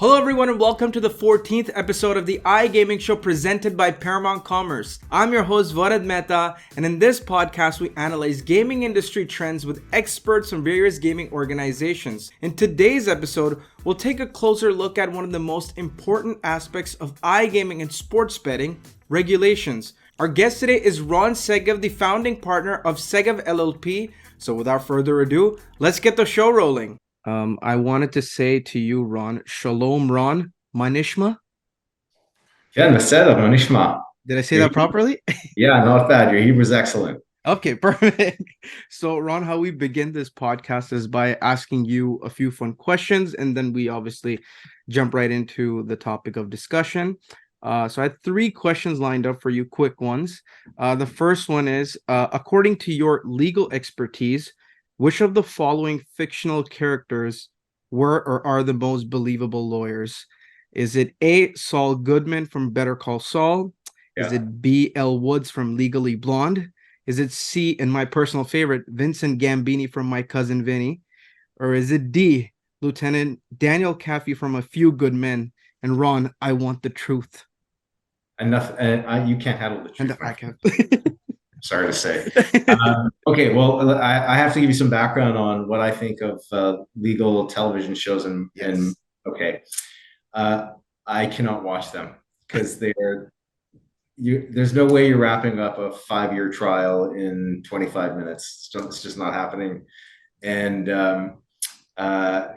Hello everyone and welcome to the 14th episode of the iGaming show presented by Paramount Commerce. I'm your host Varad Mehta, and in this podcast we analyze gaming industry trends with experts from various gaming organizations. In today's episode, we'll take a closer look at one of the most important aspects of iGaming and sports betting, regulations. Our guest today is Ron Segev, the founding partner of Segev LLP. So without further ado, let's get the show rolling. I wanted to say to you, Ron, Shalom, Ron, Manishma. Yeah, בסדר, מה נשמע? Did I say that properly? Yeah, not bad. Your Hebrew's excellent. Okay, perfect. So, Ron, how we begin this podcast is by asking you a few fun questions, and then we obviously jump right into the topic of discussion. So I had 3 questions lined up for you, quick ones. The first one is, according to your legal expertise, which of the following fictional characters were or are the most believable lawyers? Is it A, Saul Goodman from Better Call Saul? Is it B, Elle Woods from Legally Blonde? Is it C, and my personal favorite, Vincent Gambini from My Cousin Vinny? Or is it D, Lieutenant Daniel Caffey from A Few Good Men? And Ron, I want the truth. Enough. You can't handle the truth. I can't. Sorry to say. Okay, well, I have to give you some background on what I think of legal television shows, and okay, I cannot watch them because there's no way you're wrapping up a 5-year trial in 25 minutes. It's just not happening. And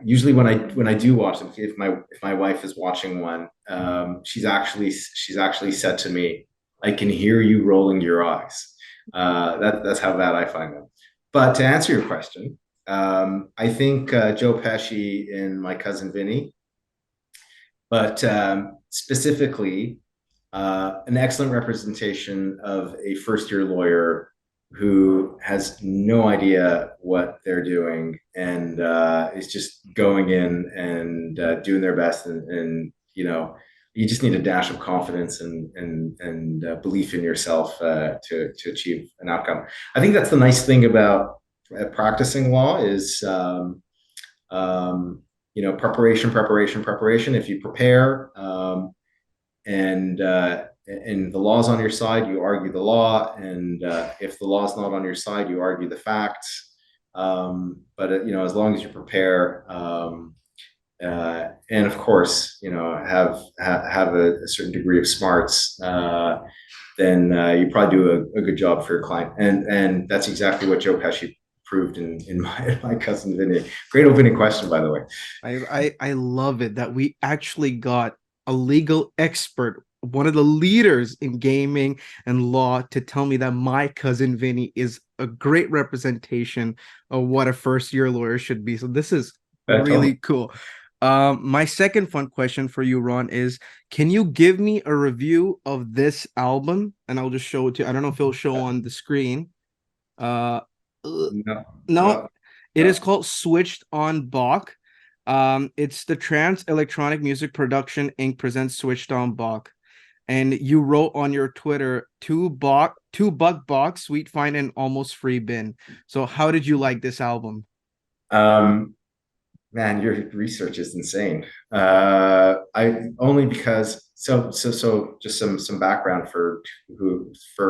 usually when I do watch them, if my wife is watching one, she's actually said to me, "I can hear you rolling your eyes." That's how bad I find them. But to answer your question, I think Joe Pesci in My Cousin Vinny, but specifically an excellent representation of a first-year lawyer who has no idea what they're doing and is just going in and doing their best, and you just need a dash of confidence and belief in yourself to achieve an outcome. I think that's the nice thing about practicing law is preparation. If you prepare and the law's on your side, you argue the law, and if the law's not on your side, you argue the facts. But as long as you prepare. And of course, have a certain degree of smarts, then you probably do a good job for your client. And that's exactly what Joe Pesci proved in my Cousin Vinny. Great opening question, by the way. I love it that we actually got a legal expert, one of the leaders in gaming and law, to tell me that My Cousin Vinny is a great representation of what a first-year lawyer should be. So this is really cool. My second fun question for you, Ron, is can you give me a review of this album? And I'll just show it to you. I don't know if it'll show on the screen. No. It is called Switched on Bach. It's the Trans Electronic Music Production Inc. presents Switched on Bach. And you wrote on your Twitter, $2 box, sweet find, and almost free bin. So how did you like this album? Man, your research is insane. I only because so just some background for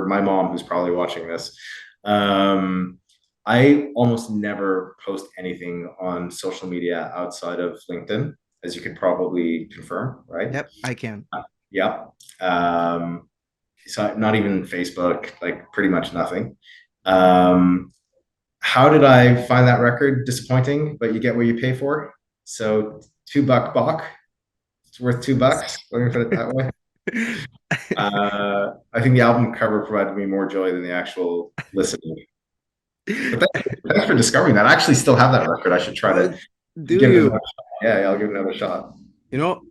my mom who's probably watching this. I almost never post anything on social media outside of LinkedIn, as you could probably confirm, right? Yep, I can. Yep. So not even Facebook, like pretty much nothing. How did I find that record? Disappointing, but you get what you pay for. So $2 Bach, it's worth $2. Let me put it that way. I think the album cover provided me more joy than the actual listening. But thanks for discovering that. I actually still have that record. I should try to give it another shot. Yeah, I'll give it another shot.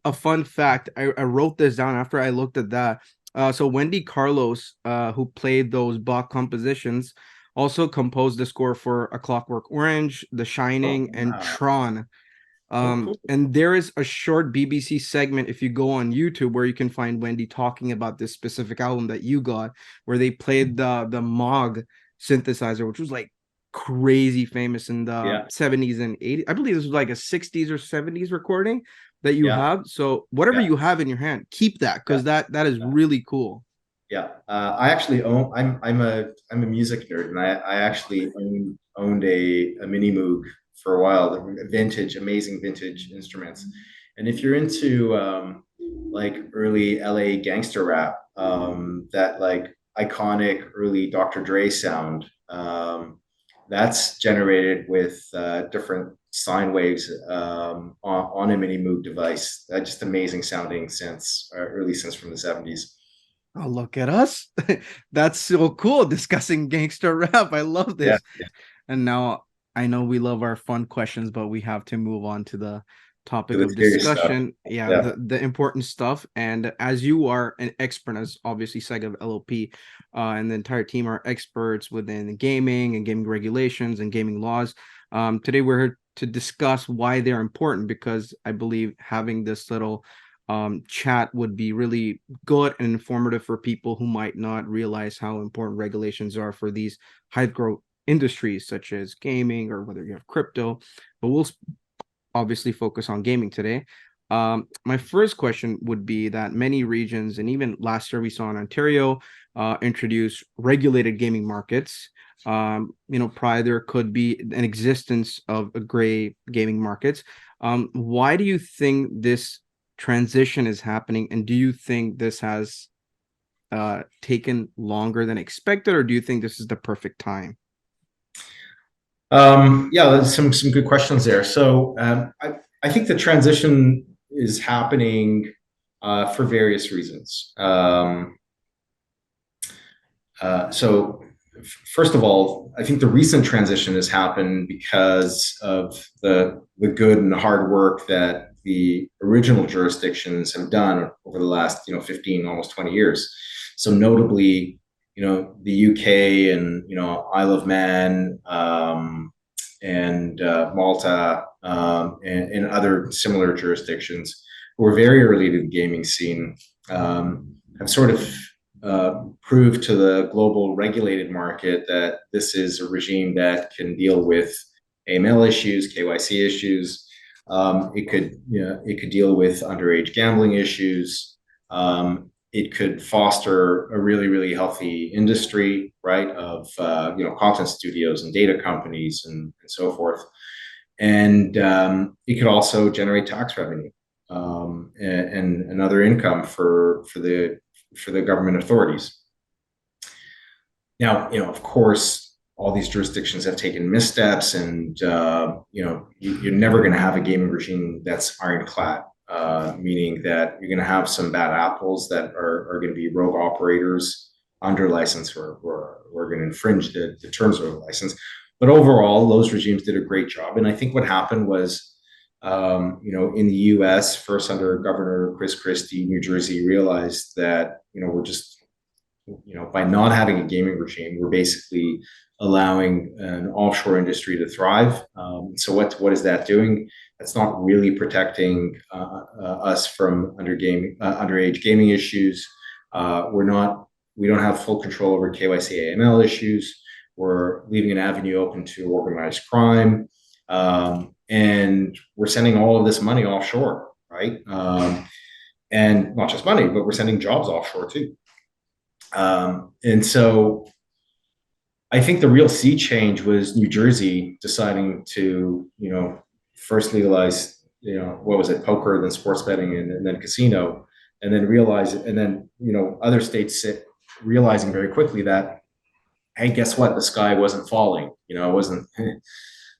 A fun fact, I wrote this down after I looked at that. So Wendy Carlos, who played those Bach compositions, also composed the score for A Clockwork Orange, The Shining, and Tron. Cool. And there is a short BBC segment, if you go on YouTube, where you can find Wendy talking about this specific album that you got, where they played the Moog synthesizer, which was like crazy famous in the Yeah. 70s and 80s. I believe this was like a 60s or 70s recording that you Yeah. have. So whatever Yeah. you have in your hand, keep that, Yeah. because that is Yeah. really cool. Yeah, I actually own. I'm a music nerd, and I actually owned a mini Moog for a while. The vintage, amazing vintage instruments. And if you're into like early LA gangster rap, that like iconic early Dr. Dre sound, that's generated with different sine waves on a mini Moog device. Just amazing sounding synths, early synths from the 70s. Oh, look at us. That's so cool discussing gangster rap. I love Yeah. this. And now I know we love our fun questions, but we have to move on to the To topic the of serious stuff. discussion. Yeah, Yeah. the important stuff. And as you are an expert, as obviously Segev LLP, and the entire team are experts within gaming and gaming regulations and gaming laws. Today we're here to discuss why they're important, because I believe having this little chat would be really good and informative for people who might not realize how important regulations are for these high growth industries such as gaming, or whether you have crypto. But we'll obviously focus on gaming today. My first question would be that many regions, and even last year we saw in Ontario, introduce regulated gaming markets. Prior there could be an existence of a gray gaming markets. Why do you think this transition is happening, and do you think this has taken longer than expected, or do you think this is the perfect time? Yeah, there's some good questions there. So I think the transition is happening for various reasons. So first of all, I think the recent transition has happened because of the good and hard work that the original jurisdictions have done over the last 15, almost 20 years. So notably, the UK and Isle of Man, and Malta, and other similar jurisdictions who were very early to the gaming scene, have sort of prove to the global regulated market that this is a regime that can deal with AML issues, KYC issues. It could deal with underage gambling issues. It could foster a really, really healthy industry, right, of content studios and data companies and so forth. And it could also generate tax revenue, and another income for the government authorities. Now, of course, all these jurisdictions have taken missteps, and you're never going to have a gaming regime that's ironclad, meaning that you're going to have some bad apples that are going to be rogue operators under license, or are going to infringe the terms of the license. But overall, those regimes did a great job. And I think what happened was, in the U.S., first under Governor Chris Christie, New Jersey realized that, we're just, by not having a gaming regime, we're basically allowing an offshore industry to thrive. So what is that doing? That's not really protecting us from underage gaming issues. We don't have full control over KYC AML issues. We're leaving an avenue open to organized crime. And we're sending all of this money offshore, right? And not just money, but we're sending jobs offshore too. And so I think the real sea change was New Jersey deciding to, first legalize, what was it, poker, then sports betting, and then casino, and then other states realizing very quickly that, hey, guess what? The sky wasn't falling. It wasn't.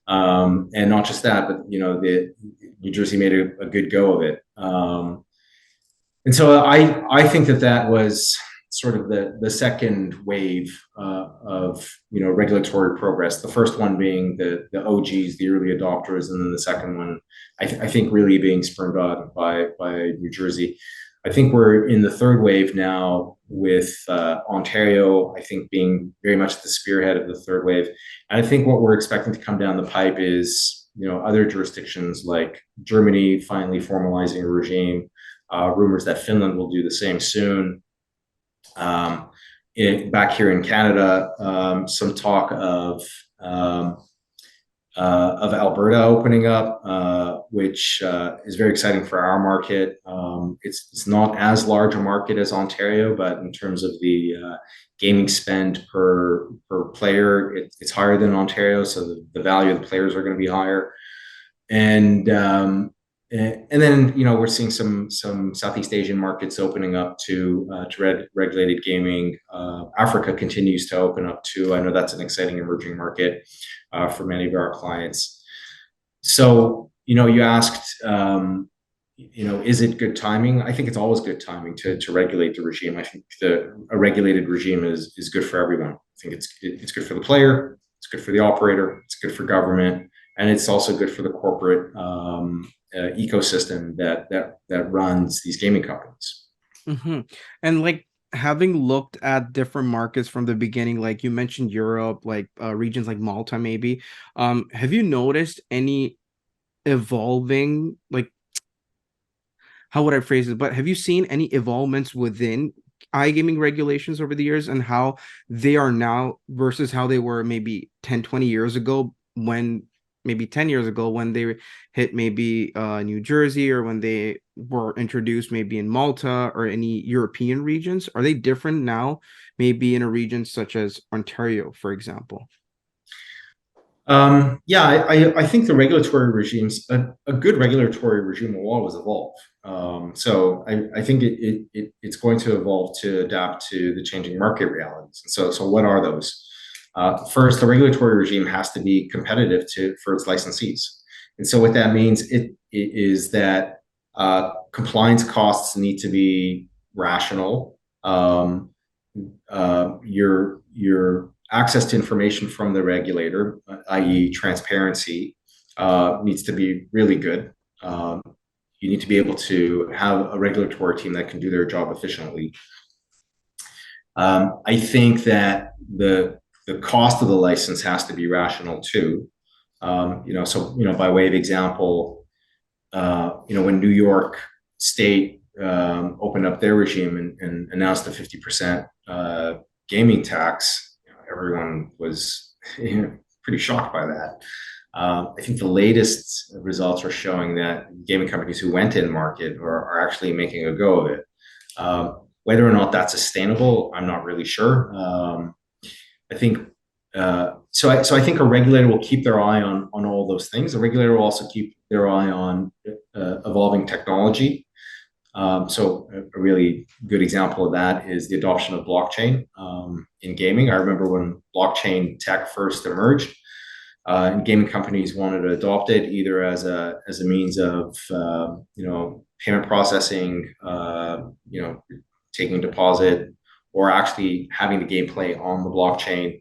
And not just that, but the New Jersey made a good go of it. And so I think that was sort of the second wave of regulatory progress. The first one being the OGs, the early adopters, and then the second one, I think, really being spurned on by New Jersey. I think we're in the third wave now, with Ontario, I think, being very much the spearhead of the third wave. And I think what we're expecting to come down the pipe is other jurisdictions like Germany finally formalizing a regime. Rumors that Finland will do the same soon. Back here in Canada, some talk of of Alberta opening up, which is very exciting for our market. It's not as large a market as Ontario, but in terms of the gaming spend per player, it's higher than Ontario, so the value of the players are going to be higher. And then we're seeing some Southeast Asian markets opening up to regulated gaming. Africa continues to open up too. I know that's an exciting emerging market for many of our clients. So you asked, is it good timing? I think it's always good timing to regulate the regime. I think a regulated regime is good for everyone. I think it's good for the player, it's good for the operator, it's good for government, and it's also good for the corporate ecosystem that runs these gaming companies. Mm-hmm. And like having looked at different markets from the beginning, like you mentioned Europe, like regions like Malta, maybe, have you noticed any evolving, like, how would I phrase it? But have you seen any evolvements within iGaming regulations over the years and how they are now versus how they were maybe 10, 20 years ago when maybe 10 years ago when they hit maybe New Jersey or when they were introduced maybe in Malta or any European regions? Are they different now, maybe in a region such as Ontario, for example? I think the regulatory regimes, a good regulatory regime will always evolve. So I think it's going to evolve to adapt to the changing market realities. So what are those? First, the regulatory regime has to be competitive for its licensees. And so what that means it is that compliance costs need to be rational. Your access to information from the regulator, i.e. transparency, needs to be really good. You need to be able to have a regulatory team that can do their job efficiently. I think that the cost of the license has to be rational too. By way of example, when New York State opened up their regime and announced a 50% gaming tax, everyone was pretty shocked by that. I think the latest results are showing that gaming companies who went in market are actually making a go of it. Whether or not that's sustainable, I'm not really sure. I think so. I think a regulator will keep their eye on all those things. A regulator will also keep their eye on evolving technology. So a really good example of that is the adoption of blockchain in gaming. I remember when blockchain tech first emerged, and gaming companies wanted to adopt it either as a means of payment processing, taking a deposit, or actually having the gameplay on the blockchain.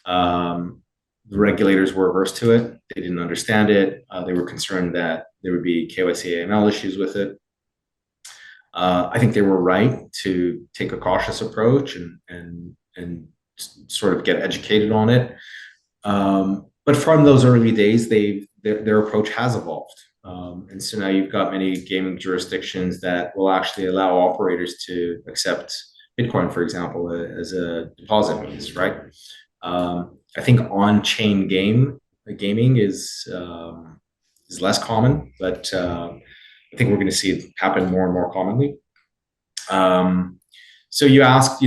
The regulators were averse to it. They didn't understand it. They were concerned that there would be KYC AML issues with it. I think they were right to take a cautious approach and sort of get educated on it. But from those early days, their approach has evolved. And so now you've got many gaming jurisdictions that will actually allow operators to accept Bitcoin, for example, as a deposit means, right? I think on-chain gaming is less common, but I think we're going to see it happen more and more commonly. So you asked,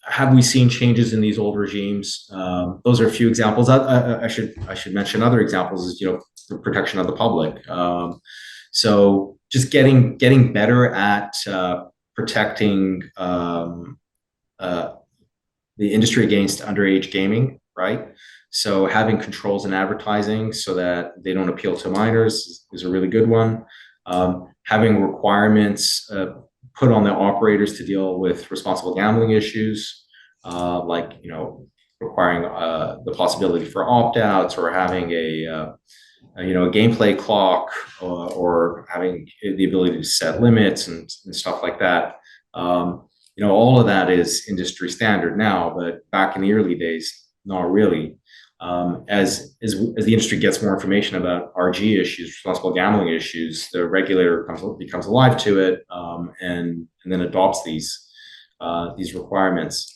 have we seen changes in these old regimes? Those are a few examples. I should mention other examples is the protection of the public. So just getting better at protecting the industry against underage gaming, right? So having controls in advertising so that they don't appeal to minors is a really good one. Having requirements put on the operators to deal with responsible gambling issues, like requiring the possibility for opt-outs or having a gameplay clock or having the ability to set limits and stuff like that. All of that is industry standard now, but back in the early days, not really. As the industry gets more information about RG issues, responsible gambling issues, the regulator becomes alive to it and then adopts these requirements.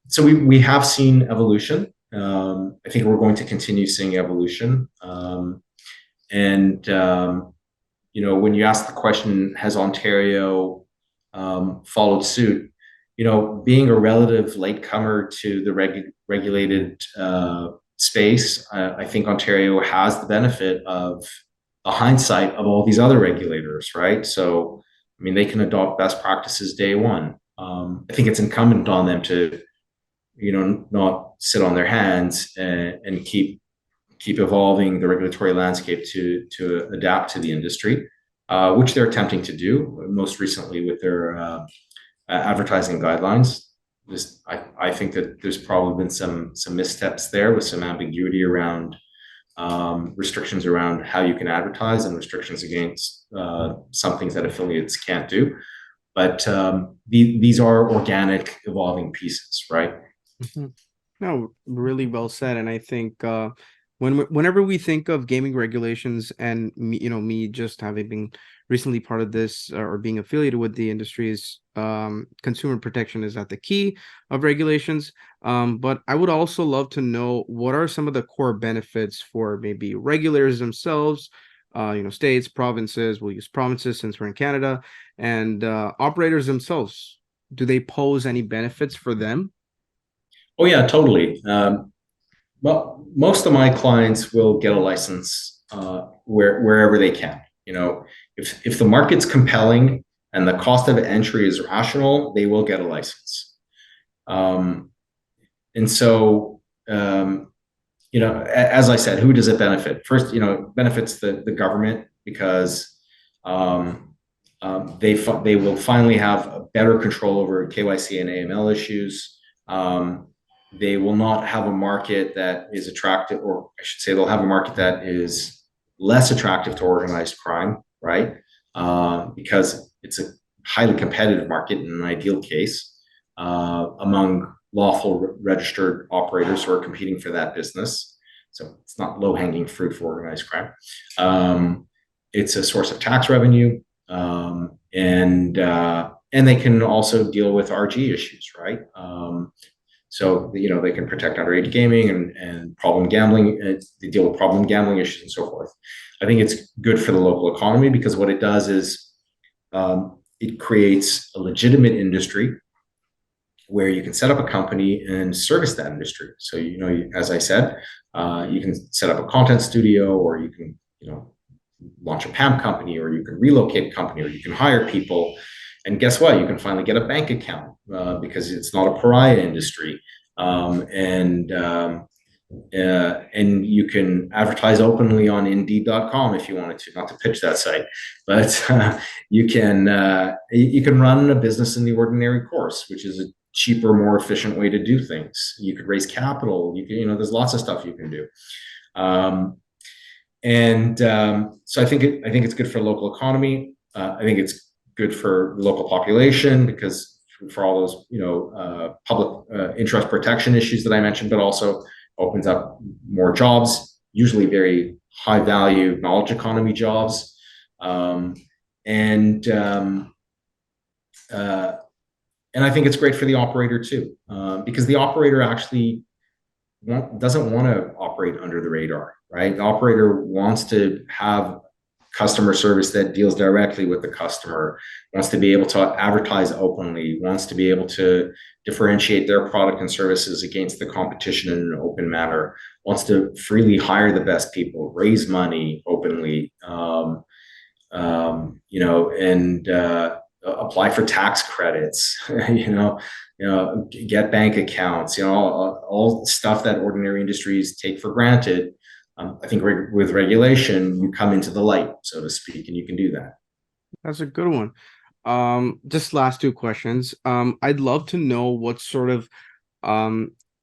So we have seen evolution. I think we're going to continue seeing evolution. And when you ask the question, has Ontario followed suit? Being a relative latecomer to the regulated space, I think Ontario has the benefit of the hindsight of all these other regulators, right? So, I mean, they can adopt best practices day one. I think it's incumbent on them to, not sit on their hands and keep evolving the regulatory landscape to adapt to the industry, which they're attempting to do. Most recently with their advertising guidelines. I think that there's probably been some missteps there with some ambiguity around restrictions around how you can advertise and restrictions against some things that affiliates can't do. But these are organic, evolving pieces, right? Mm-hmm. No, really well said. And I think whenever we think of gaming regulations, and me just having been recently part of this or being affiliated with the industry, is consumer protection is at the key of regulations. But I would also love to know what are some of the core benefits for maybe regulators themselves, states, provinces. We'll use provinces since we're in Canada, and operators themselves. Do they pose any benefits for them? Oh yeah, totally. Well, most of my clients will get a license wherever they can. If the market's compelling and the cost of entry is rational, they will get a license. Um, and so, as I said, who does it benefit? First, it benefits the government because they will finally have a better control over KYC and AML issues. They will not have a market that is attractive, or I should say, they'll have a market that is less attractive to organized crime, right? Because it's a highly competitive market in an ideal case among lawful registered operators who are competing for that business. So it's not low hanging fruit for organized crime. It's a source of tax revenue, and they can also deal with RG issues, right? So they can protect underage gaming and problem gambling. They deal with problem gambling issues and so forth. I think it's good for the local economy because what it does is it creates a legitimate industry where you can set up a company and service that industry. So as I said, you can set up a content studio, or you can launch a PAM company, or you can relocate a company, or you can hire people. And guess what? You can finally get a bank account because it's not a pariah industry. And you can advertise openly on Indeed.com if you wanted to. Not to pitch that site, but you can run a business in the ordinary course, which is a cheaper, more efficient way to do things. You could raise capital. There's lots of stuff you can do. So I think it's good for local economy. I think it's good for the local population because for all those public interest protection issues that I mentioned, but also opens up more jobs, usually very high value knowledge economy jobs, and I think it's great for the operator too, because the operator actually doesn't want to operate under the radar, right? The operator wants to have customer service that deals directly with the customer, wants to be able to advertise openly, wants to be able to differentiate their product and services against the competition in an open manner, wants to freely hire the best people, raise money openly, and apply for tax credits, get bank accounts, all stuff that ordinary industries take for granted. I think with regulation, you come into the light, so to speak, and you can do that. That's a good one. Just last two questions. I'd love to know what sort of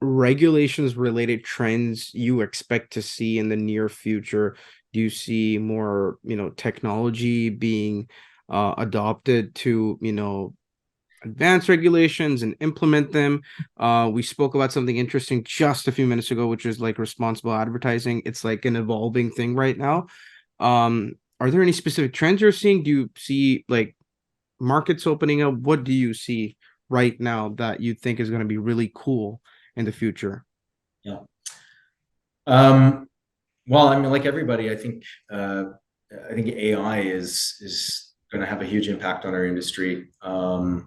regulations related trends you expect to see in the near future. Do you see more, technology being adopted to, advance regulations and implement them? We spoke about something interesting just a few minutes ago, which is like responsible advertising. It's like an evolving thing right now. Are there any specific trends you're seeing? Do you see like markets opening up? What do you see right now that you think is going to be really cool in the future? Yeah. Well, I mean, like everybody, I think AI is going to have a huge impact on our industry, and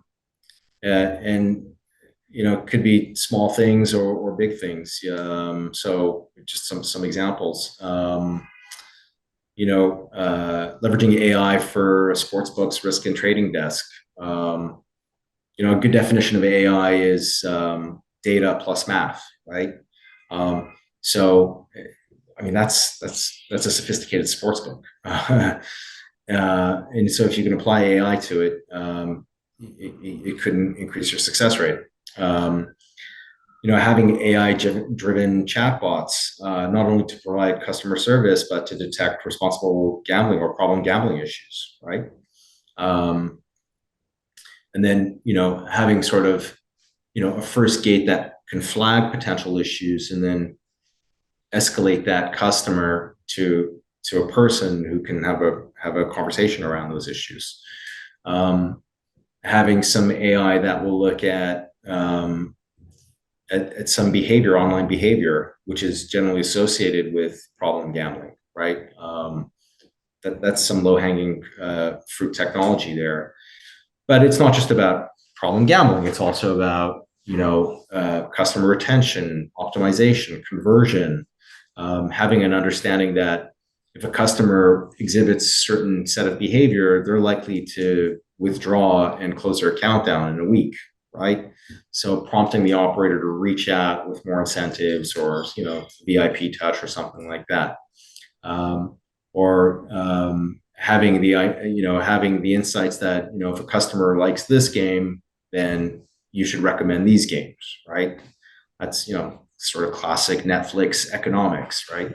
it could be small things or big things. So just some examples. Leveraging AI for a sportsbook's risk and trading desk. Um, a good definition of AI is data plus math, right? So, I mean, that's a sophisticated sports book, and so if you can apply AI to it, it could increase your success rate. Um, Having AI-driven chatbots, not only to provide customer service, but to detect responsible gambling or problem gambling issues, right? Um, and then, having sort of, a first gate that can flag potential issues and then escalate that customer to a person who can have a conversation around those issues. Having some AI that will look at some behavior, online behavior, which is generally associated with problem gambling, right? That's some low hanging fruit technology there. But it's not just about problem gambling. It's also about customer retention, optimization, conversion, having an understanding that if a customer exhibits a certain set of behavior, they're likely to withdraw and close their account down in a week, right? So prompting the operator to reach out with more incentives or VIP touch or something like that, or having the insights that if a customer likes this game, then you should recommend these games, right? That's sort of classic Netflix economics, right?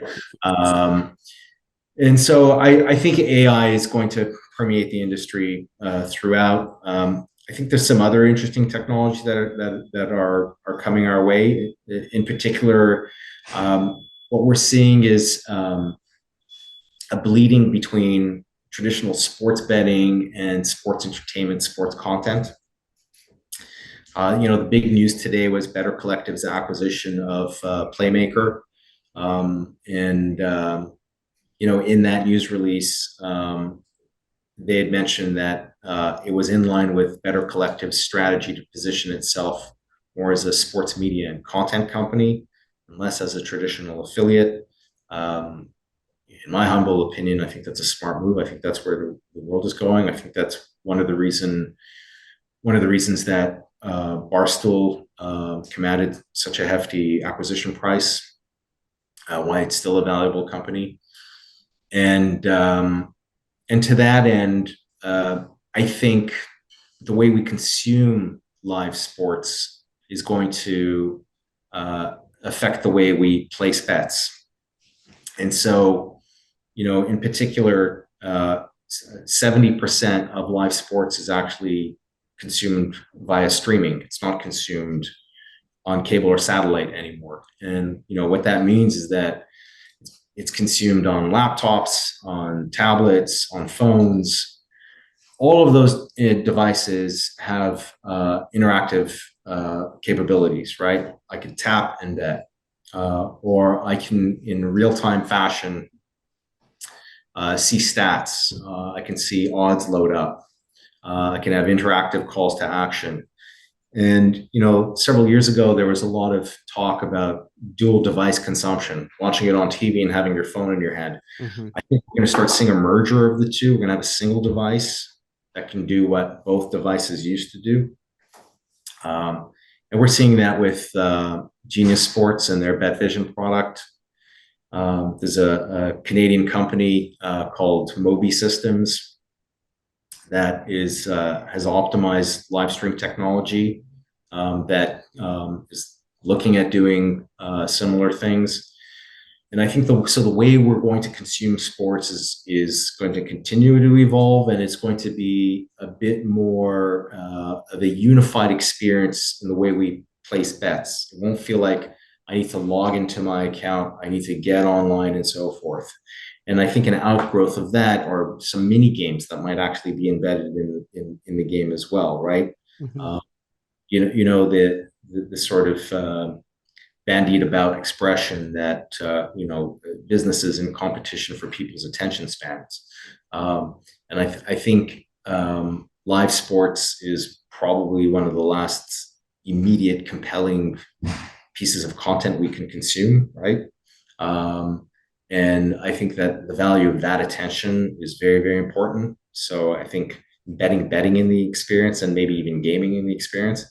And so I think AI is going to permeate the industry throughout. I think there's some other interesting technologies that are coming our way. In particular, what we're seeing is a bleeding between traditional sports betting and sports entertainment, sports content. The big news today was Better Collective's acquisition of Playmaker, and in that news release, they had mentioned that it was in line with Better Collective's strategy to position itself more as a sports media and content company, and less as a traditional affiliate. In my humble opinion, I think that's a smart move. I think that's where the world is going. I think that's one of the reasons that Barstool commanded such a hefty acquisition price, why it's still a valuable company. And to that end, I think the way we consume live sports is going to affect the way we place bets. And so, in particular, 70% of live sports is actually consumed via streaming. It's not consumed on cable or satellite anymore. And what that means is that it's consumed on laptops, on tablets, on phones. All of those devices have interactive capabilities, right? I can tap and bet, or I can, in real-time fashion, see stats. I can see odds load up. I can have interactive calls to action. And several years ago, there was a lot of talk about dual device consumption, watching it on TV and having your phone in your hand. Mm-hmm. I think we're going to start seeing a merger of the two. We're going to have a single device that can do what both devices used to do. And we're seeing that with Genius Sports and their BetVision product. There's a Canadian company called Mobi Systems that has optimized live stream technology that is looking at doing similar things. And I think the way we're going to consume sports is going to continue to evolve, and it's going to be a bit more of a unified experience in the way we place bets. It won't feel like I need to log into my account, I need to get online, and so forth. And I think an outgrowth of that are some mini games that might actually be embedded in the game as well, right? Mm-hmm. The sort of bandied about expression that business is in competition for people's attention spans. And I think live sports is probably one of the last immediate compelling pieces of content we can consume, right? And I think that the value of that attention is very, very important. So I think betting in the experience and maybe even gaming in the experience,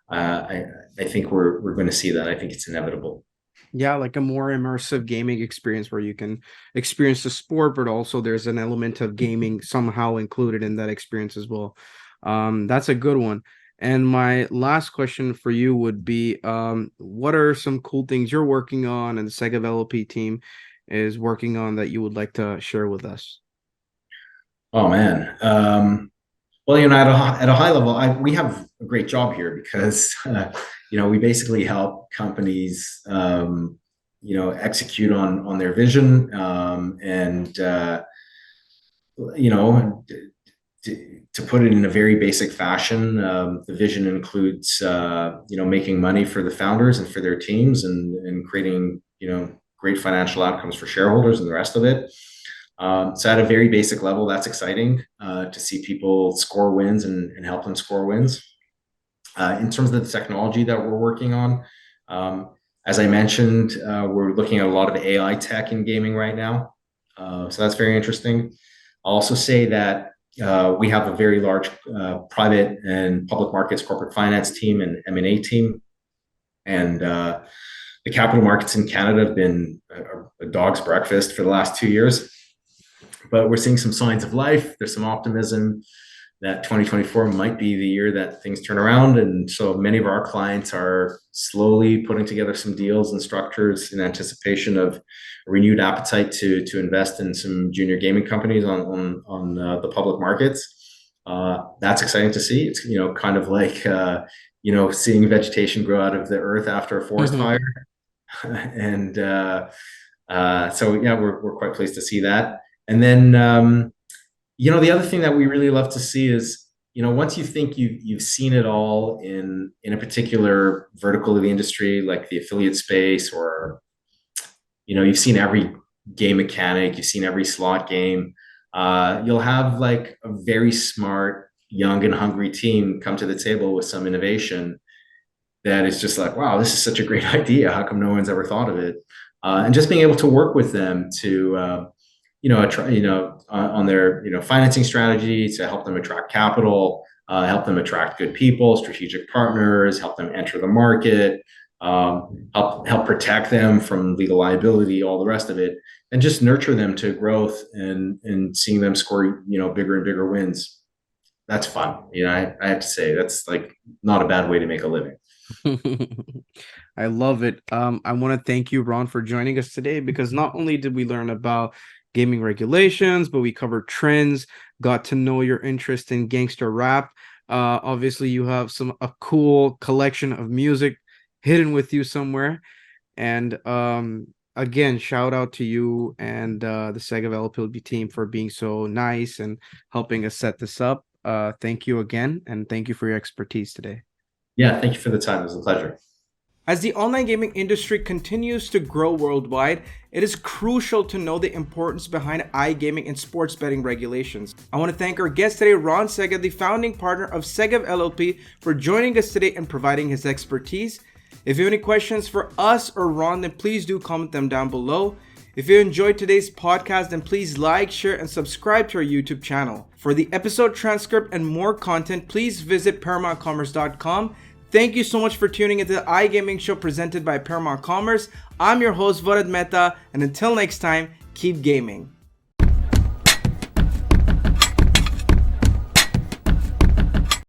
I think we're going to see that. I think it's inevitable. Yeah, like a more immersive gaming experience where you can experience the sport, but also there's an element of gaming somehow included in that experience as well. That's a good one. And my last question for you would be, what are some cool things you're working on and the Segev LLP team is working on that you would like to share with us? Oh man. Well, at a high level, we have a great job here because, we basically help companies, execute on their vision, and to put it in a very basic fashion, the vision includes, making money for the founders and for their teams, and creating, great financial outcomes for shareholders and the rest of it. So at a very basic level, that's exciting to see people score wins and help them score wins. In terms of the technology that we're working on, as I mentioned, we're looking at a lot of AI tech in gaming right now. So that's very interesting. I'll also say that we have a very large private and public markets corporate finance team and M&A team. And the capital markets in Canada have been a dog's breakfast for the last 2 years. But we're seeing some signs of life. There's some optimism that 2024 might be the year that things turn around. And so many of our clients are slowly putting together some deals and structures in anticipation of a renewed appetite to invest in some junior gaming companies on the public markets. That's exciting to see. It's, kind of like, seeing vegetation grow out of the earth after a forest fire. And so, yeah, we're quite pleased to see that. And then, the other thing that we really love to see is, once you think you've seen it all in a particular vertical of the industry, like the affiliate space, or, you've seen every game mechanic, you've seen every slot game, you'll have like a very smart, young and hungry team come to the table with some innovation that is just like, wow, this is such a great idea. How come no one's ever thought of it? And just being able to work with them to, on their, financing strategy, to help them attract capital, help them attract good people, strategic partners, help them enter the market, help protect them from legal liability, all the rest of it, and just nurture them to growth and seeing them score, bigger and bigger wins. That's fun. I have to say that's like not a bad way to make a living. I love it. I want to thank you, Ron, for joining us today, because not only did we learn about gaming regulations, but we covered trends, got to know your interest in gangster rap. Obviously, you have a cool collection of music hidden with you somewhere. And again, shout out to you and the Segev LPLB team for being so nice and helping us set this up. Thank you again, and thank you for your expertise today. Yeah, thank you for the time. It was a pleasure. As the online gaming industry continues to grow worldwide, it is crucial to know the importance behind iGaming and sports betting regulations. I want to thank our guest today, Ron Segev, the founding partner of Segev LLP, for joining us today and providing his expertise. If you have any questions for us or Ron, then please do comment them down below. If you enjoyed today's podcast, then please like, share, and subscribe to our YouTube channel. For the episode transcript and more content, please visit ParamountCommerce.com. Thank you so much for tuning into the iGaming show presented by Paramount Commerce. I'm your host, Varad Mehta, and until next time, keep gaming.